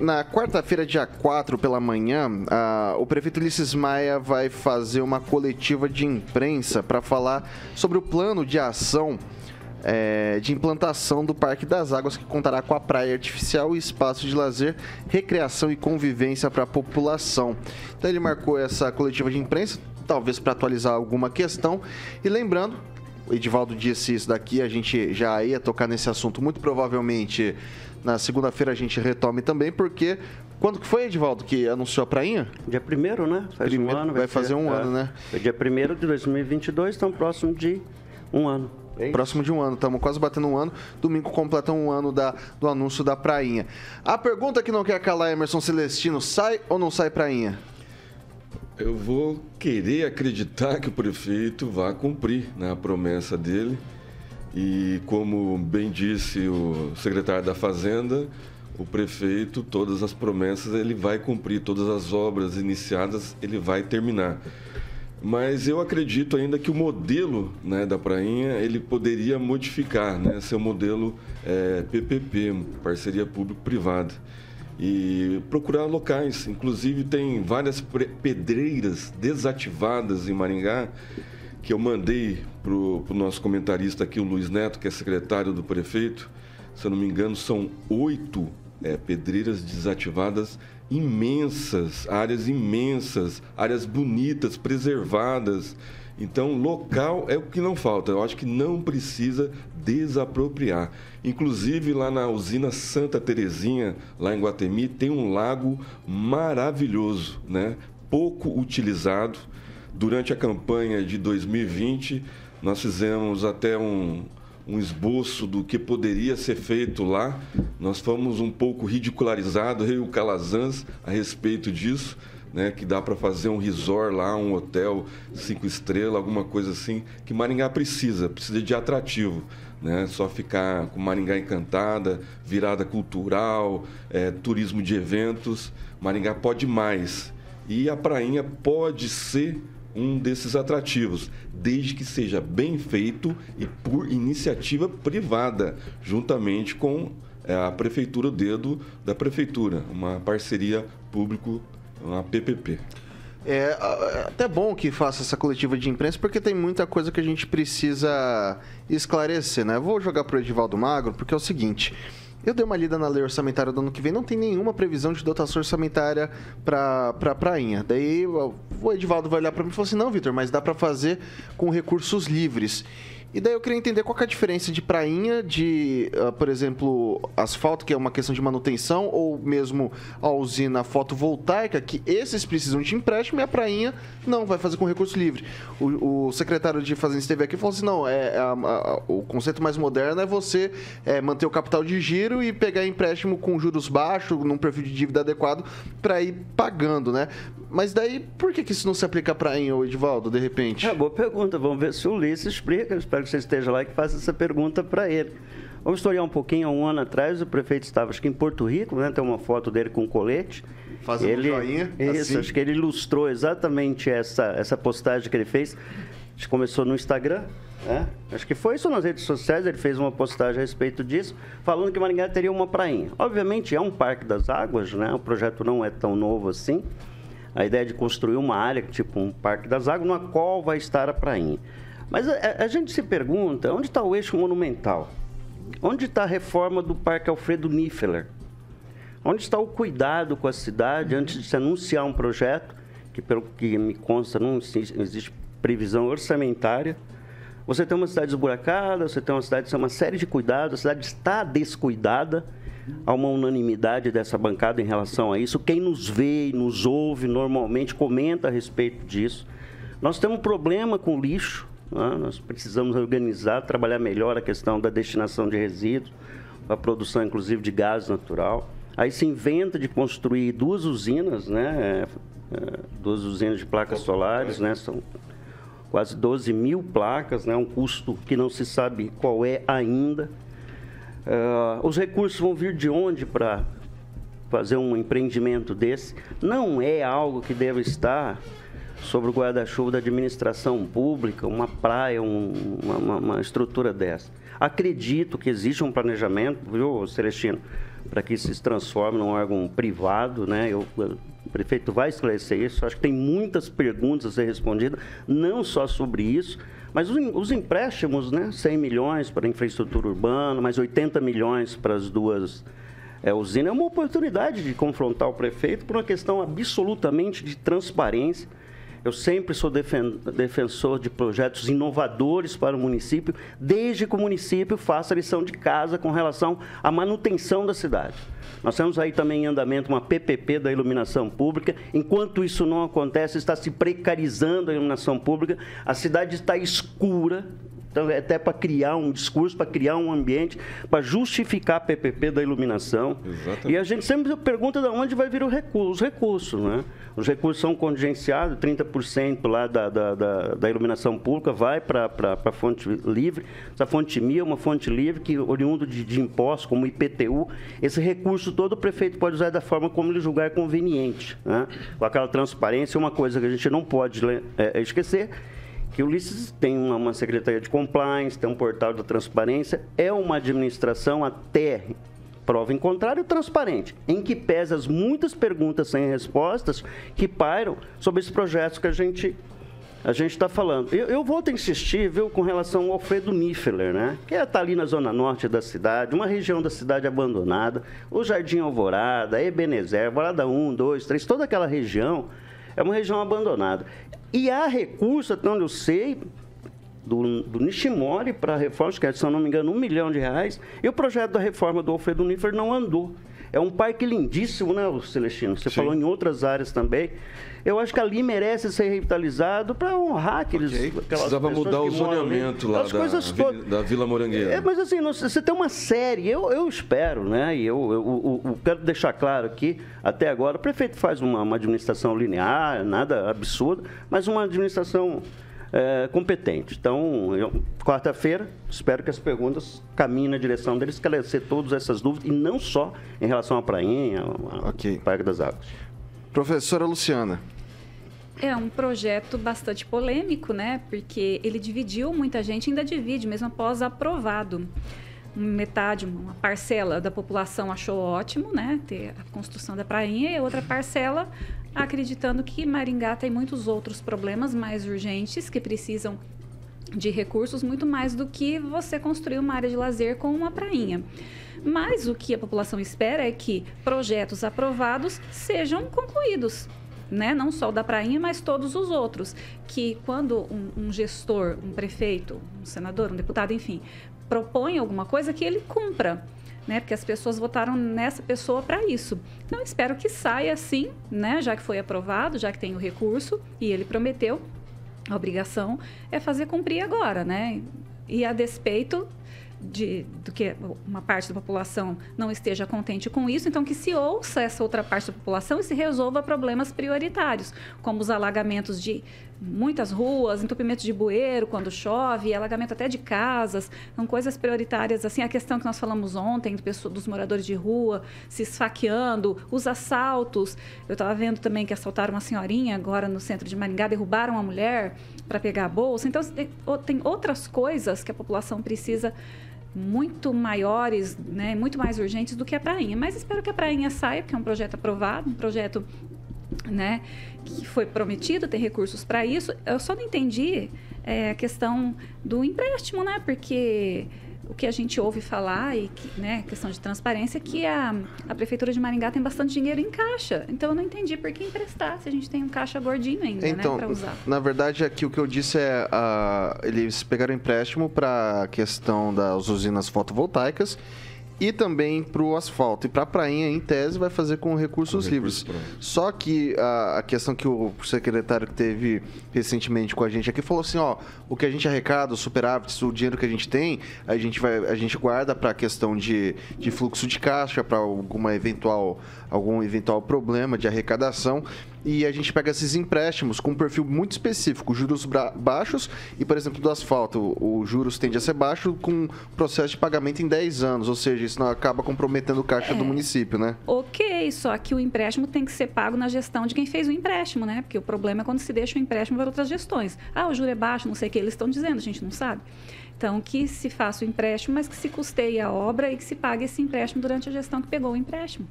na quarta-feira, dia 4, pela manhã, o prefeito Ulisses Maia vai fazer uma coletiva de imprensa para falar sobre o plano de ação de implantação do Parque das Águas, que contará com a praia artificial e espaço de lazer, recreação e convivência para a população. Então ele marcou essa coletiva de imprensa, talvez para atualizar alguma questão. E lembrando, o Edivaldo disse isso daqui, a gente já ia tocar nesse assunto, muito provavelmente na segunda-feira a gente retome também, porque... Quando que foi, Edivaldo, que anunciou a prainha? Dia 1º, né? Faz um ano. Vai fazer um ano, né? Dia 1º de 2022, então próximo de um ano. Próximo de um ano, estamos quase batendo um ano. Domingo completa um ano do anúncio da prainha. A pergunta que não quer calar, Emerson Celestino, sai ou não sai prainha? Eu vou querer acreditar que o prefeito vai cumprir, né, a promessa dele. E como bem disse o secretário da Fazenda, o prefeito, todas as promessas ele vai cumprir, todas as obras iniciadas ele vai terminar. Mas eu acredito ainda que o modelo, né, da prainha, ele poderia modificar, né, ser um modelo PPP, parceria público-privada. E procurar locais, inclusive tem várias pedreiras desativadas em Maringá, que eu mandei para o nosso comentarista aqui, o Luiz Neto, que é secretário do prefeito. Se eu não me engano, são 8 pedreiras desativadas imensas, áreas bonitas, preservadas. Então, local é o que não falta. Eu acho que não precisa desapropriar. Inclusive, lá na usina Santa Terezinha, lá em Guatemi, tem um lago maravilhoso, né? Pouco utilizado. Durante a campanha de 2020, nós fizemos até um esboço do que poderia ser feito lá. Nós fomos um pouco ridicularizados, eu e o Calazans, a respeito disso, né, que dá para fazer um resort lá, um hotel 5 estrelas, alguma coisa assim, que Maringá precisa de atrativo, né? Só ficar com Maringá encantada, virada cultural, turismo de eventos. Maringá pode mais. E a prainha pode ser um desses atrativos, desde que seja bem feito e por iniciativa privada, juntamente com a prefeitura, o dedo da prefeitura, uma parceria público, uma PPP. É até bom que faça essa coletiva de imprensa, porque tem muita coisa que a gente precisa esclarecer, né? Eu vou jogar para o Edivaldo Magro, porque é o seguinte... Eu dei uma lida na lei orçamentária do ano que vem, não tem nenhuma previsão de dotação orçamentária para a prainha. Daí o Edivaldo vai olhar para mim e falar assim, não, Vitor, mas dá para fazer com recursos livres. E daí eu queria entender qual que é a diferença de prainha, de, por exemplo, asfalto, que é uma questão de manutenção, ou mesmo a usina fotovoltaica, que esses precisam de empréstimo e a prainha não, vai fazer com recurso livre. O secretário de Fazenda esteve aqui e falou assim, não, o conceito mais moderno é você manter o capital de giro e pegar empréstimo com juros baixos, num perfil de dívida adequado, para ir pagando, né? Mas daí, por que isso não se aplica à prainha, Edivaldo, de repente? Boa pergunta, vamos ver se o Ulisses explica, espero que você esteja lá e que faça essa pergunta para ele. Vamos historiar um pouquinho. Há um ano atrás, o prefeito estava, acho que em Porto Rico, né? Tem uma foto dele com colete. Fazendo um joinha. Isso, assim. Acho que ele ilustrou exatamente essa postagem que ele fez. A gente começou no Instagram, né? Acho que foi isso nas redes sociais, ele fez uma postagem a respeito disso, falando que Maringá teria uma prainha. Obviamente, é um parque das águas, né? O projeto não é tão novo assim. A ideia é de construir uma área, tipo um parque das águas, na qual vai estar a prainha. Mas a gente se pergunta, onde está o eixo monumental? Onde está a reforma do Parque Alfredo Nifeler? Onde está o cuidado com a cidade antes de se anunciar um projeto, que pelo que me consta não existe previsão orçamentária? Você tem uma cidade esburacada, você tem uma série de cuidados, a cidade está descuidada. Há uma unanimidade dessa bancada em relação a isso. Quem nos vê e nos ouve normalmente comenta a respeito disso. Nós temos um problema com lixo, né? Nós precisamos organizar, trabalhar melhor a questão da destinação de resíduos, a produção inclusive de gás natural. Aí se inventa de construir 2 usinas, né? 2 usinas de placas solares, né? São quase 12 mil placas, né? Um custo que não se sabe qual é ainda. Os recursos vão vir de onde para fazer um empreendimento desse? Não é algo que deve estar sobre o guarda-chuva da administração pública, uma praia, uma estrutura dessa. Acredito que existe um planejamento, viu, Celestino, para que isso se transforme num órgão privado, né? O prefeito vai esclarecer isso. Acho que tem muitas perguntas a ser respondidas, não só sobre isso, mas os empréstimos, né? 100 milhões para a infraestrutura urbana, mais 80 milhões para as duas usinas. É uma oportunidade de confrontar o prefeito por uma questão absolutamente de transparência. Eu sempre sou defensor de projetos inovadores para o município, desde que o município faça a lição de casa com relação à manutenção da cidade. Nós temos aí também em andamento uma PPP da iluminação pública. Enquanto isso não acontece, está se precarizando a iluminação pública, a cidade está escura. Então, é até para criar um discurso, para criar um ambiente, para justificar a PPP da iluminação. Exatamente. E a gente sempre pergunta de onde vai vir os recursos, né? Os recursos são contingenciados, 30% lá da iluminação pública vai para a fonte livre. Essa fonte MI é uma fonte livre que, oriundo de impostos, como IPTU, esse recurso todo o prefeito pode usar da forma como ele julgar conveniente, né? Com aquela transparência, uma coisa que a gente não pode esquecer, que o Ulisses tem uma secretaria de compliance, tem um portal da transparência, é uma administração até prova em contrário transparente, em que pesa as muitas perguntas sem respostas que pairam sobre esses projetos que a gente está falando. Eu volto a insistir, viu, com relação ao Alfredo Nifeler, né? Que está ali na zona norte da cidade, uma região da cidade abandonada, o Jardim Alvorada, Ebenezer, Alvorada 1, 2, 3, toda aquela região é uma região abandonada. E há recurso, até onde eu sei, do Nishimori para a reforma, que é, se eu não me engano, R$1 milhão, e o projeto da reforma do Alfredo Nifeler não andou. É um parque lindíssimo, né, Celestino? Você falou em outras áreas também. Eu acho que ali merece ser revitalizado para honrar aquelas Precisava mudar o zoneamento lá da Vila Morangueira. Mas assim, você tem uma série, eu espero, né? E eu quero deixar claro aqui, até agora, o prefeito faz uma administração linear, nada absurdo, mas uma administração competente. Então, quarta-feira, espero que as perguntas caminhem na direção deles, esclarecer todas essas dúvidas, e não só em relação à prainha, ao Parque das Águas. Professora Luciana. É um projeto bastante polêmico, né? Porque ele dividiu muita gente, ainda divide, mesmo após aprovado. Metade, uma parcela da população achou ótimo, né? Ter a construção da prainha, e outra parcela acreditando que Maringá tem muitos outros problemas mais urgentes que precisam de recursos muito mais do que você construir uma área de lazer com uma prainha. Mas o que a população espera é que projetos aprovados sejam concluídos, né? Não só o da prainha, mas todos os outros. Que quando um gestor, um prefeito, um senador, um deputado, enfim, propõe alguma coisa, que ele cumpra, né? Porque as pessoas votaram nessa pessoa para isso. Então, espero que saia assim, né? Já que foi aprovado, já que tem o recurso e ele prometeu, a obrigação é fazer cumprir agora, né? E a despeito do que uma parte da população não esteja contente com isso, então que se ouça essa outra parte da população e se resolva problemas prioritários, como os alagamentos de muitas ruas, entupimento de bueiro quando chove, alagamento até de casas, são coisas prioritárias, assim, a questão que nós falamos ontem dos moradores de rua se esfaqueando, os assaltos. Eu estava vendo também que assaltaram uma senhorinha agora no centro de Maringá, derrubaram uma mulher para pegar a bolsa. Então, tem outras coisas que a população precisa muito maiores, né, muito mais urgentes do que a prainha. Mas espero que a prainha saia, porque é um projeto aprovado, um projeto, né, que foi prometido, tem recursos para isso. Eu só não entendi a questão do empréstimo, né, porque o que a gente ouve falar, e que, né, questão de transparência, que a Prefeitura de Maringá tem bastante dinheiro em caixa. Então, eu não entendi por que emprestar, se a gente tem um caixa gordinho ainda, então, né, para usar. Na verdade, aqui o que eu disse é, eles pegaram empréstimo para a questão das usinas fotovoltaicas e também para o asfalto. E para a prainha, em tese, vai fazer com recursos livres. Só que a questão que o secretário que teve recentemente com a gente aqui falou assim, ó, o que a gente arrecada, os superávites, o dinheiro que a gente tem, a gente guarda para a questão de fluxo de caixa, para algum eventual problema de arrecadação. E a gente pega esses empréstimos com um perfil muito específico, juros baixos e, por exemplo, do asfalto, o juros tende a ser baixo com processo de pagamento em 10 anos, ou seja, isso não acaba comprometendo o caixa do município, né? Ok, só que o empréstimo tem que ser pago na gestão de quem fez o empréstimo, né? Porque o problema é quando se deixa o empréstimo para outras gestões. Ah, o juro é baixo, não sei o que eles estão dizendo, a gente não sabe. Então, que se faça o empréstimo, mas que se custeie a obra e que se pague esse empréstimo durante a gestão que pegou o empréstimo.